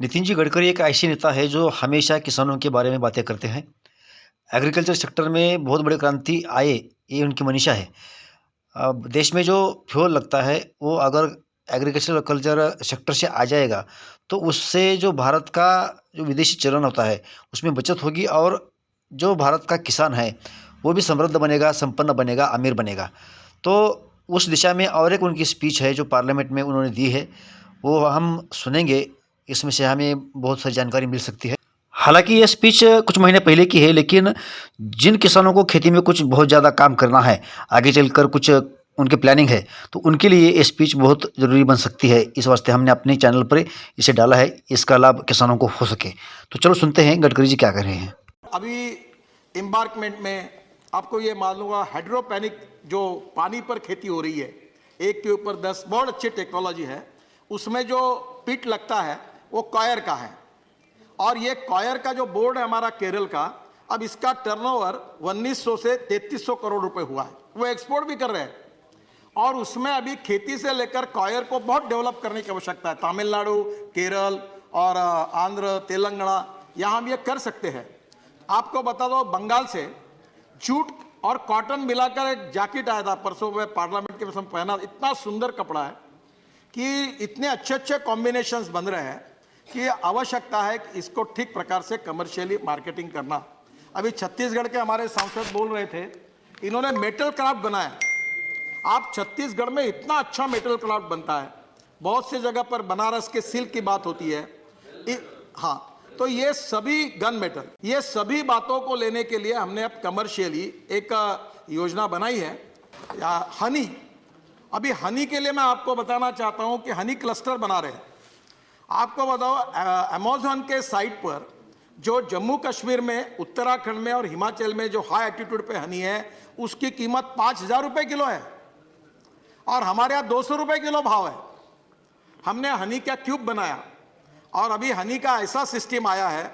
नितिन जी गडकरी एक ऐसे नेता है जो हमेशा किसानों के बारे में बातें करते हैं। एग्रीकल्चर सेक्टर में बहुत बड़ी क्रांति आए, ये उनकी मनीषा है। अब देश में जो फ्यूल लगता है, वो अगर एग्रीकल्चर कल्चर सेक्टर से आ जाएगा, तो उससे जो भारत का जो विदेशी चलन होता है, उसमें बचत होगी और जो भारत का किसान है, वो भी समृद्ध बनेगा, संपन्न बनेगा, अमीर बनेगा। तो उस दिशा में और एक उनकी स्पीच है जो पार्लियामेंट में उन्होंने दी है, वो हम सुनेंगे। इसमें से हमें बहुत सारी जानकारी मिल सकती है। हालाँकि ये स्पीच कुछ महीने पहले की है, लेकिन जिन किसानों को खेती में कुछ बहुत ज़्यादा काम करना है, आगे चलकर कुछ उनकी प्लानिंग है, तो उनके लिए ये स्पीच बहुत ज़रूरी बन सकती है। इस वास्ते हमने अपने चैनल पर इसे डाला है, इसका लाभ किसानों को हो सके। तो चलो सुनते हैं गडकरी जी क्या कह रहे हैं। अभी एम्बार्कमेंट में आपको ये मालूम होगा, हाइड्रोपोनिक जो पानी पर खेती हो रही है, एक के ऊपर 10, बहुत अच्छी टेक्नोलॉजी है। उसमें जो पिट लगता है वो कॉयर का है, और ये कॉयर का जो बोर्ड है हमारा केरल का, अब इसका टर्नओवर 1900 से 3300 करोड़ रुपए हुआ है। वो एक्सपोर्ट भी कर रहे हैं, और उसमें अभी खेती से लेकर कॉयर को बहुत डेवलप करने की आवश्यकता है। तमिलनाडु, केरल और आंध्र, तेलंगाना, यहाँ हम ये कर सकते हैं। आपको बता दो, बंगाल से जूट और कॉटन मिलाकर एक जैकेट आया था परसों में, पार्लियामेंट के समय पहना। इतना सुंदर कपड़ा है कि इतने अच्छे अच्छे कॉम्बिनेशंस बन रहे हैं कि आवश्यकता है कि इसको ठीक प्रकार से कमर्शियली मार्केटिंग करना। अभी छत्तीसगढ़ के हमारे सांसद बोल रहे थे, इन्होंने मेटल क्राफ्ट बनाया। आप छत्तीसगढ़ में इतना अच्छा मेटल क्राफ्ट बनता है, बहुत सी जगह पर बनारस के सिल्क की बात होती है। हाँ, तो ये सभी गन मेटल, ये सभी बातों को लेने के लिए हमने अब कमर्शियली एक योजना बनाई है। हनी, अभी हनी के लिए मैं आपको बताना चाहता हूं कि हनी क्लस्टर बना रहे हैं। आपको बताओ, अमेज़न के साइट पर जो जम्मू कश्मीर में, उत्तराखंड में और हिमाचल में जो हाई एल्टीट्यूड पे हनी है, उसकी कीमत 5000 रुपए किलो है, और हमारे यहाँ 200 रुपए किलो भाव है। हमने हनी का क्यूब बनाया, और अभी हनी का ऐसा सिस्टम आया है,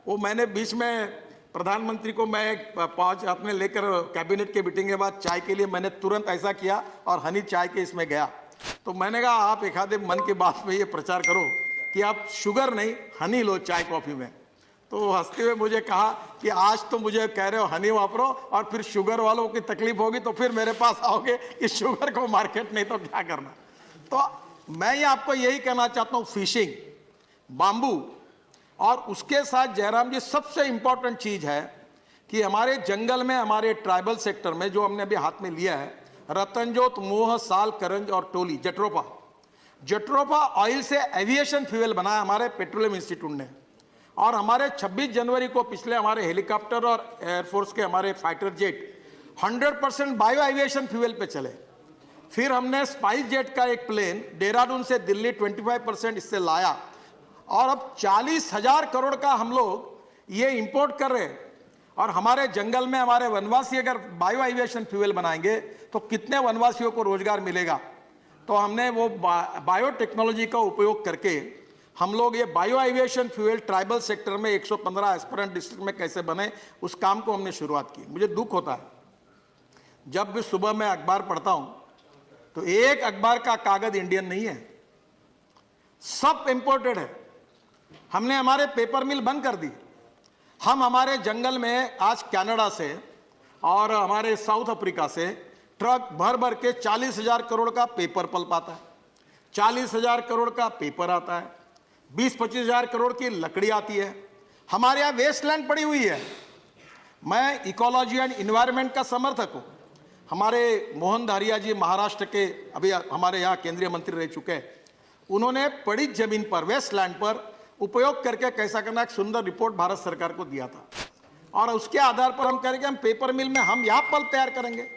वो मैंने बीच में प्रधानमंत्री को मैं 5 अपने लेकर कैबिनेट के मीटिंग के बाद चाय के लिए मैंने तुरंत ऐसा किया, और हनी चाय के इसमें गया। तो मैंने कहा आप एक आधे मन की बात में ये प्रचार करो कि आप शुगर नहीं, हनी लो चाय कॉफी में। तो हंसते हुए मुझे कहा कि आज तो मुझे कह रहे हो हनी वापरो, और फिर शुगर वालों की तकलीफ होगी तो फिर मेरे पास आओगे कि शुगर को मार्केट नहीं तो क्या करना। तो मैं ये आपको यही कहना चाहता हूँ, फिशिंग, बाम्बू, और उसके साथ जयराम जी सबसे इंपॉर्टेंट चीज है कि हमारे जंगल में, हमारे ट्राइबल सेक्टर में जो हमने अभी हाथ में लिया है, रतनजोत, मोह, साल, करंज और टोली, जट्रोफा। जट्रोफा ऑयल से एविएशन फ्यूल बनाया हमारे पेट्रोलियम इंस्टीट्यूट ने, और हमारे 26 जनवरी को पिछले हमारे हेलीकॉप्टर और एयरफोर्स के हमारे fighter jet 100% bio aviation fuel पे चले। फिर हमने स्पाइस जेट का एक प्लेन देहरादून से दिल्ली 25% इससे लाया, और अब 40,000 करोड़ का हम लोग ये इंपोर्ट कर रहे हैं। और हमारे जंगल में हमारे वनवासी अगर बायो एविएशन फ्यूल बनाएंगे तो कितने वनवासियों को रोजगार मिलेगा। तो हमने वो बायोटेक्नोलॉजी का उपयोग करके हम लोग ये bio aviation fuel tribal sector में 115 एस्पिरेंट डिस्ट्रिक्ट में कैसे बने, उस काम को हमने शुरुआत की। मुझे दुख होता है, जब भी सुबह मैं अखबार पढ़ता हूं तो एक अखबार का कागज इंडियन नहीं है, सब इंपोर्टेड है। हमने हमारे पेपर मिल बंद कर दी। हम हमारे जंगल में आज कनाडा से और हमारे साउथ अफ्रीका से ट्रक भर भर के 40,000 करोड़ का पेपर पल्प आता है, 40,000 करोड़ का पेपर आता है, 20-25 हजार करोड़ की लकड़ी आती है। हमारे यहाँ वेस्टलैंड पड़ी हुई है। मैं इकोलॉजी एंड इन्वायरमेंट का समर्थक हूँ। हमारे मोहन धारिया जी महाराष्ट्र के अभी हमारे यहाँ केंद्रीय मंत्री रह चुके हैं, उन्होंने पड़ी जमीन पर, वेस्टलैंड पर उपयोग करके कैसा करना एक सुंदर रिपोर्ट भारत सरकार को दिया था, और उसके आधार पर हम करेंगे, हम पेपर मिल में हम यहाँ पल्प तैयार करेंगे,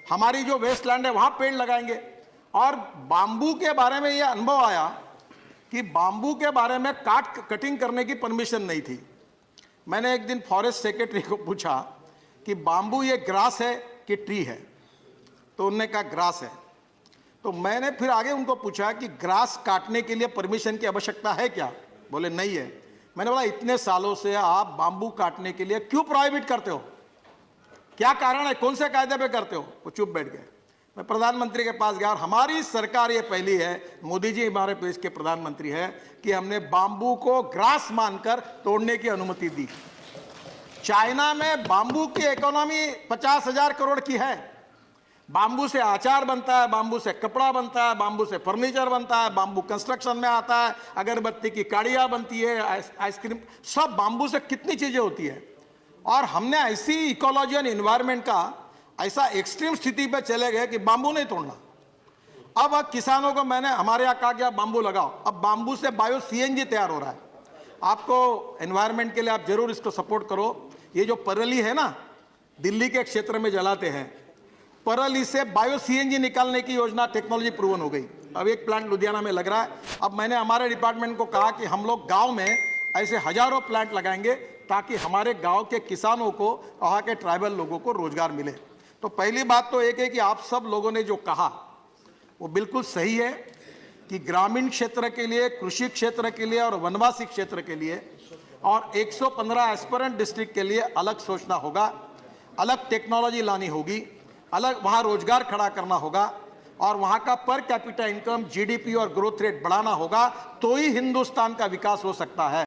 हमारी जो वेस्टलैंड है वहाँ पेड़ लगाएंगे। और बाम्बू के बारे में ये अनुभव आया कि बाम्बू के बारे में कटिंग करने की परमिशन नहीं थी। मैंने एक दिन फॉरेस्ट सेक्रेटरी को पूछा कि बाम्बू ये ग्रास है कि ट्री है, तो उन्होंने कहा ग्रास है। तो मैंने फिर आगे उनको पूछा कि ग्रास काटने के लिए परमिशन की आवश्यकता है क्या? बोले नहीं है। मैंने बोला इतने सालों से आप बाम्बू काटने के लिए क्यों प्रोहिबिट करते हो, क्या कारण है, कौन से कायदे पे करते हो? वो चुप बैठ गए। मैं प्रधानमंत्री के पास गया और हमारी सरकार ये पहली है, मोदी जी हमारे देश के प्रधानमंत्री है, कि हमने बाम्बू को ग्रास मानकर तोड़ने की अनुमति दी। चाइना में बाम्बू की इकोनॉमी 50,000 करोड़ की है। बाम्बू से अचार बनता है, बाम्बू से कपड़ा बनता है, बाम्बू से फर्नीचर बनता है, बाम्बू कंस्ट्रक्शन में आता है, अगरबत्ती की काड़ियाँ बनती है, आइसक्रीम, सब बाम्बू से कितनी चीज़ें होती है। और हमने ऐसी इकोलॉजी और इन्वायरमेंट का ऐसा एक्सट्रीम स्थिति पे चले गए कि बाम्बू नहीं तोड़ना। अब किसानों को मैंने हमारे यहाँ कहा कि आप बाम्बू लगाओ। अब बाम्बू से बायो सीएनजी तैयार हो रहा है। आपको एनवायरनमेंट के लिए आप जरूर इसको सपोर्ट करो। ये जो परली है ना, दिल्ली के क्षेत्र में जलाते हैं, परली से बायो सीएनजी निकालने की योजना टेक्नोलॉजी प्रूवन हो गई। अब एक प्लांट लुधियाना में लग रहा है। अब मैंने हमारे डिपार्टमेंट को कहा कि हम लोग गांव में ऐसे हजारों प्लांट लगाएंगे ताकि हमारे गांव के किसानों को, वहाँ के ट्राइबल लोगों को रोजगार मिले। तो पहली बात तो एक है कि आप सब लोगों ने जो कहा वो बिल्कुल सही है कि ग्रामीण क्षेत्र के लिए, कृषि क्षेत्र के लिए और वनवासी क्षेत्र के लिए और 115 एस्पिरेंट डिस्ट्रिक्ट के लिए अलग सोचना होगा, अलग टेक्नोलॉजी लानी होगी, अलग वहाँ रोजगार खड़ा करना होगा और वहाँ का पर कैपिटा इनकम, जीडीपी और ग्रोथ रेट बढ़ाना होगा, तो ही हिंदुस्तान का विकास हो सकता है।